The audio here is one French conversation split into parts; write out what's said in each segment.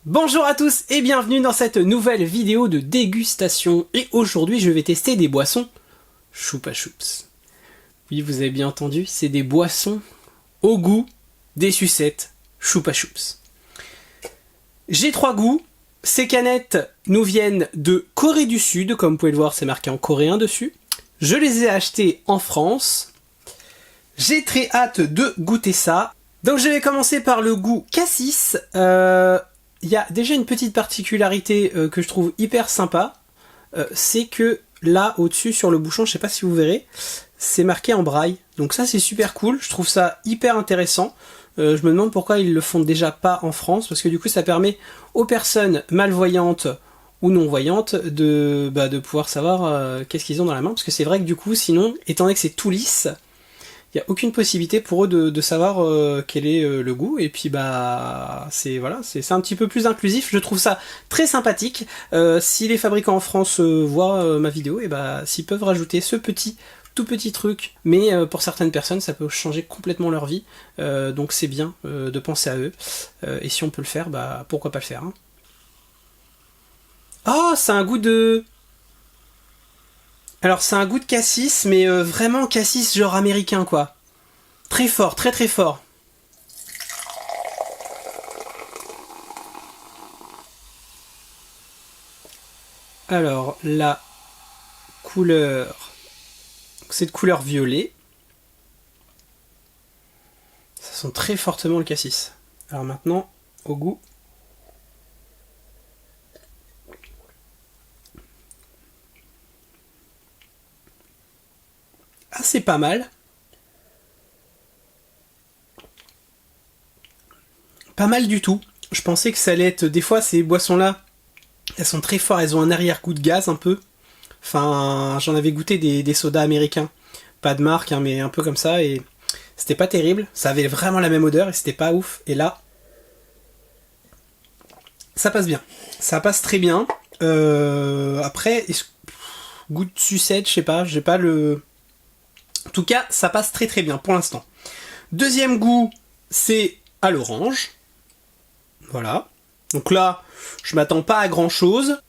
Bonjour à tous et bienvenue dans cette nouvelle vidéo de dégustation. Et aujourd'hui je vais tester des boissons Chupa Chups. Oui, vous avez bien entendu, c'est des boissons au goût des sucettes Chupa Chups. J'ai trois goûts. Ces canettes nous viennent de Corée du Sud, comme vous pouvez le voir c'est marqué en coréen dessus. Je les ai achetées en France. J'ai très hâte de goûter ça. Donc je vais commencer par le goût cassis. Il y a déjà une petite particularité que je trouve hyper sympa, c'est que là au-dessus sur le bouchon, je sais pas si vous verrez, c'est marqué en braille. Donc ça c'est super cool, je trouve ça hyper intéressant. Je me demande pourquoi ils le font déjà pas en France, parce que du coup ça permet aux personnes malvoyantes ou non-voyantes de pouvoir savoir qu'est-ce qu'ils ont dans la main, parce que c'est vrai que du coup sinon, étant donné que c'est tout lisse, il n'y a aucune possibilité pour eux de savoir quel est le goût, et puis c'est un petit peu plus inclusif, je trouve ça très sympathique. Si les fabricants en France voient ma vidéo, et s'ils peuvent rajouter ce tout petit truc, mais pour certaines personnes ça peut changer complètement leur vie, donc c'est bien de penser à eux, et si on peut le faire, pourquoi pas le faire, hein. Oh, c'est un goût de... Alors c'est un goût de cassis, mais vraiment cassis genre américain quoi. Très fort, très très fort. Alors la couleur, c'est de couleur violet. Ça sent très fortement le cassis. Alors maintenant, au goût. Ah, c'est pas mal. Pas mal du tout. Je pensais que ça allait être... Des fois, ces boissons-là, elles sont très fortes, elles ont un arrière-goût de gaz un peu. Enfin, j'en avais goûté des sodas américains. Pas de marque, hein, mais un peu comme ça, et c'était pas terrible. Ça avait vraiment la même odeur, et c'était pas ouf. Et là, ça passe bien. Ça passe très bien. Après, goût de sucette, je sais pas, j'ai pas le... En tout cas, ça passe très très bien pour l'instant. Deuxième goût, c'est à l'orange. Voilà. Donc là, je m'attends pas à grand chose.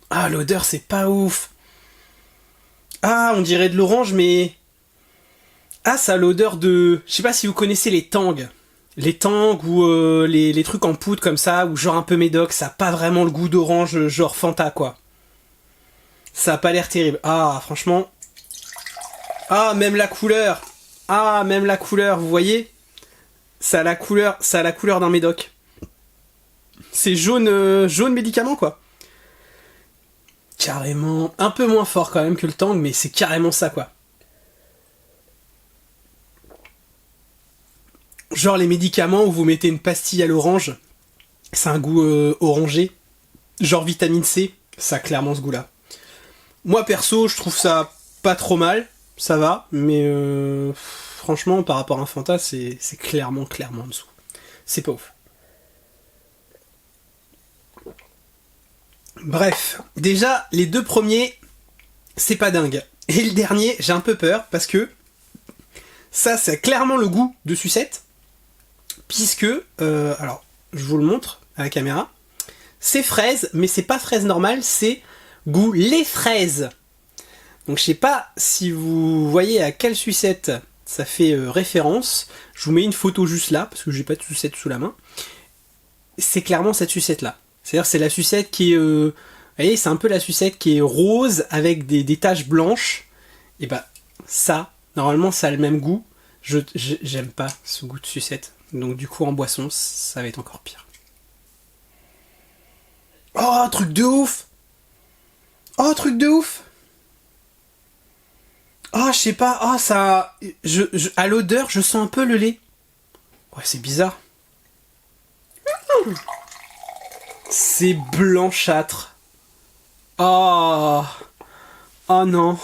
Ah, l'odeur, c'est pas ouf. Ah, on dirait de l'orange, mais... Ah, ça a l'odeur de... Je sais pas si vous connaissez les tangs. Les tangs ou les trucs en poudre comme ça, ou genre un peu médoc, ça a pas vraiment le goût d'orange, genre Fanta, quoi. Ça a pas l'air terrible. Ah, franchement... Ah, même la couleur. Ah, même la couleur, vous voyez? Ça a la couleur d'un médoc. C'est jaune, jaune médicament, quoi. Carrément. Un peu moins fort quand même que le Tang, mais c'est carrément ça, quoi. Genre les médicaments où vous mettez une pastille à l'orange, c'est un goût orangé. Genre vitamine C, ça a clairement ce goût-là. Moi, perso, je trouve ça pas trop mal. Ça va, mais franchement, par rapport à un Fanta, c'est clairement en dessous. C'est pas ouf. Bref, déjà, les deux premiers, c'est pas dingue. Et le dernier, j'ai un peu peur, parce que ça, c'est clairement le goût de sucette, puisque, alors, je vous le montre à la caméra, c'est fraise, mais c'est pas fraise normale, c'est goût les fraises. Donc je sais pas si vous voyez à quelle sucette ça fait référence. Je vous mets une photo juste là, parce que j'ai pas de sucette sous la main. C'est clairement cette sucette là. C'est-à-dire c'est la sucette qui est... vous voyez, c'est un peu la sucette qui est rose avec des taches blanches. Et ça, normalement ça a le même goût. J'aime pas ce goût de sucette. Donc du coup en boisson, ça va être encore pire. Oh, truc de ouf! Oh, truc de ouf! Oh, je sais pas, oh, ça... à l'odeur, je sens un peu le lait. Ouais, c'est bizarre. C'est blanchâtre. Oh... Oh non.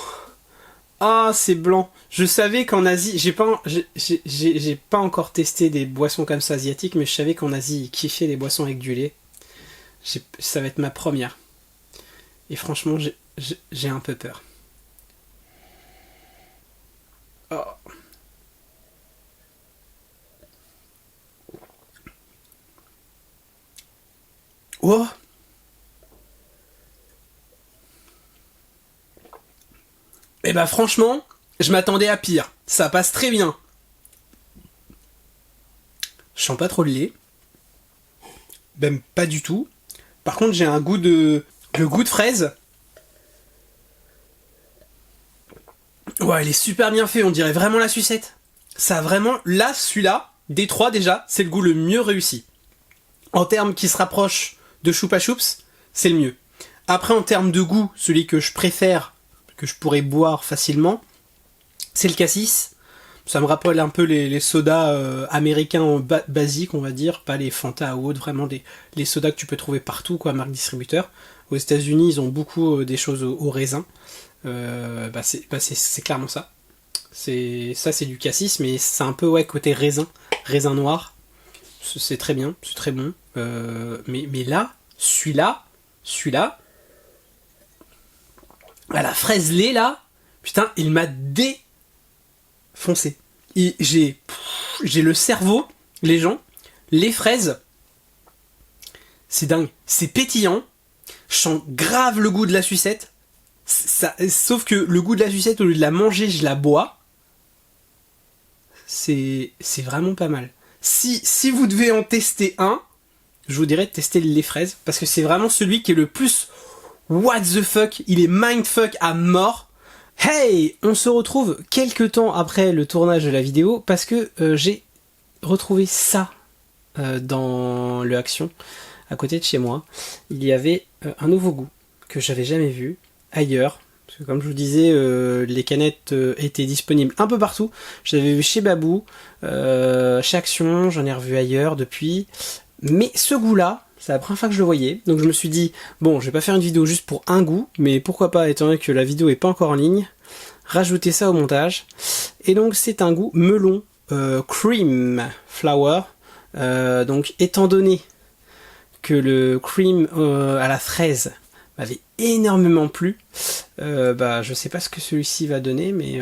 Ah, c'est blanc. Je savais qu'en Asie... J'ai pas encore testé des boissons comme ça asiatiques, mais je savais qu'en Asie, ils kiffaient les boissons avec du lait. Ça va être ma première. Et franchement, j'ai un peu peur. Oh. Oh. Et bah franchement, je m'attendais à pire. Ça passe très bien. Je sens pas trop le lait. Même pas du tout. Par contre, j'ai un goût de... Le goût de fraise. Ouais, il est super bien fait, on dirait vraiment la sucette. Ça a vraiment... Là, celui-là, des trois déjà, c'est le goût le mieux réussi. En termes qui se rapprochent de Choupa Choups, c'est le mieux. Après, en termes de goût, celui que je préfère, que je pourrais boire facilement, c'est le cassis. Ça me rappelle un peu les sodas américains basiques, on va dire, pas les Fanta ou autres, vraiment les sodas que tu peux trouver partout, quoi, marque distributeur. Aux États-Unis, ils ont beaucoup des choses au raisin. C'est clairement ça. C'est du cassis, mais c'est un peu ouais côté raisin noir. C'est très bien, c'est très bon. Mais là, celui-là, à la fraise lait là, putain, il m'a défoncé. J'ai le cerveau, les gens, les fraises, c'est dingue, c'est pétillant. Je sens grave le goût de la sucette. Sauf que le goût de la sucette, au lieu de la manger, je la bois. C'est vraiment pas mal. Si vous devez en tester un, je vous dirais de tester les fraises, parce que c'est vraiment celui qui est le plus what the fuck, il est mindfuck à mort. Hey, on se retrouve quelques temps après le tournage de la vidéo, parce que j'ai retrouvé ça dans le Action, à côté de chez moi. Il y avait un nouveau goût que j'avais jamais vu ailleurs. Parce que comme je vous disais, les canettes étaient disponibles un peu partout. Je l'avais vu chez Babou, chez Action, j'en ai revu ailleurs depuis. Mais ce goût-là, c'est la première fois que je le voyais. Donc je me suis dit, bon, je vais pas faire une vidéo juste pour un goût, mais pourquoi pas, étant donné que la vidéo est pas encore en ligne, rajouter ça au montage. Et donc c'est un goût melon cream flower. Donc étant donné que le cream à la fraise m'avait énormément plu, je sais pas ce que celui-ci va donner, mais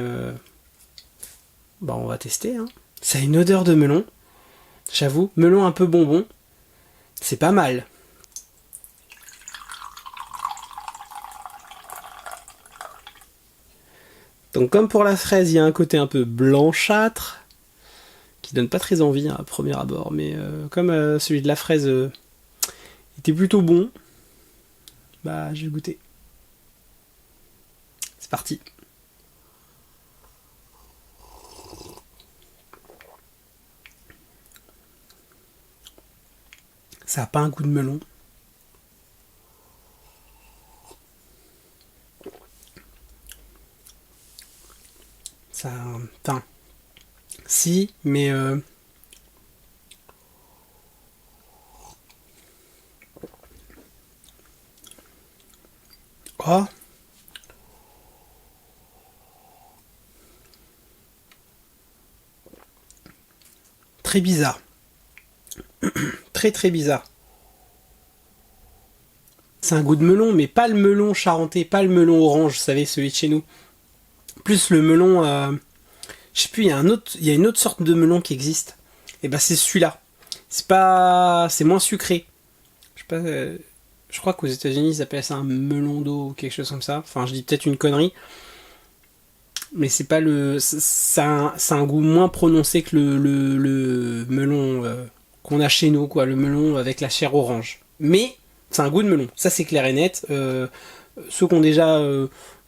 on va tester. Hein. Ça a une odeur de melon, j'avoue, melon un peu bonbon, c'est pas mal. Donc comme pour la fraise, il y a un côté un peu blanchâtre, qui donne pas très envie hein, à premier abord, mais comme celui de la fraise était plutôt bon, je vais goûter. C'est parti. Ça a pas un goût de melon. Ça... Enfin... Si, mais... Oh. Très bizarre. Très bizarre. C'est un goût de melon, mais pas le melon charentais, pas le melon orange, vous savez, celui de chez nous. Plus le melon... je sais plus, il y a une autre sorte de melon qui existe. Et c'est celui-là. C'est moins sucré. Je sais pas... je crois qu'aux États-Unis ils appellent ça un melon d'eau ou quelque chose comme ça. Enfin, je dis peut-être une connerie. Mais c'est pas le... C'est un goût moins prononcé que le melon qu'on a chez nous, quoi. Le melon avec la chair orange. Mais c'est un goût de melon. Ça, c'est clair et net. Ceux qui ont déjà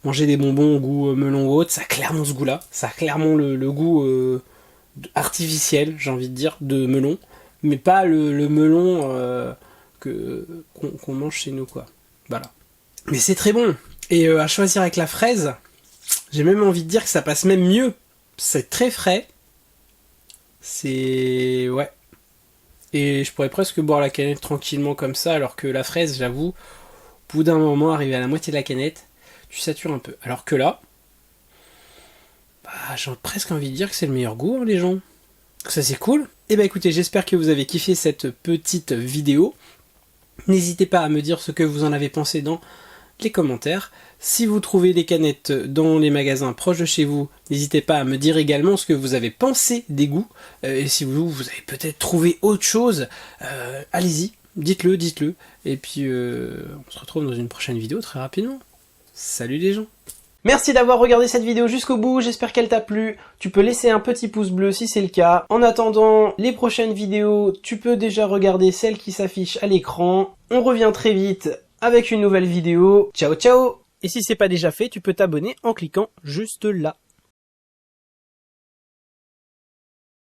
mangé des bonbons au goût melon ou autre, ça a clairement ce goût-là. Ça a clairement le goût artificiel, j'ai envie de dire, de melon. Mais pas le melon qu'on mange chez nous, quoi. Voilà. Mais c'est très bon. Et à choisir avec la fraise... J'ai même envie de dire que ça passe même mieux. C'est très frais. C'est... Ouais. Et je pourrais presque boire la canette tranquillement comme ça, alors que la fraise, j'avoue, au bout d'un moment, arrivé à la moitié de la canette, tu satures un peu. Alors que là, j'ai presque envie de dire que c'est le meilleur goût, hein, les gens. Ça, c'est cool. Et écoutez, j'espère que vous avez kiffé cette petite vidéo. N'hésitez pas à me dire ce que vous en avez pensé dans les commentaires. Si vous trouvez des canettes dans les magasins proches de chez vous, n'hésitez pas à me dire également ce que vous avez pensé des goûts. Et si vous avez peut-être trouvé autre chose, allez-y. dites-le, dites-le. Et puis on se retrouve dans une prochaine vidéo très rapidement. Salut les gens. Merci d'avoir regardé cette vidéo jusqu'au bout, j'espère qu'elle t'a plu. Tu peux laisser un petit pouce bleu si c'est le cas. En attendant les prochaines vidéos, tu peux déjà regarder celles qui s'affichent à l'écran. On revient très vite avec une nouvelle vidéo. Ciao ciao. Et si c'est pas déjà fait, tu peux t'abonner en cliquant juste là.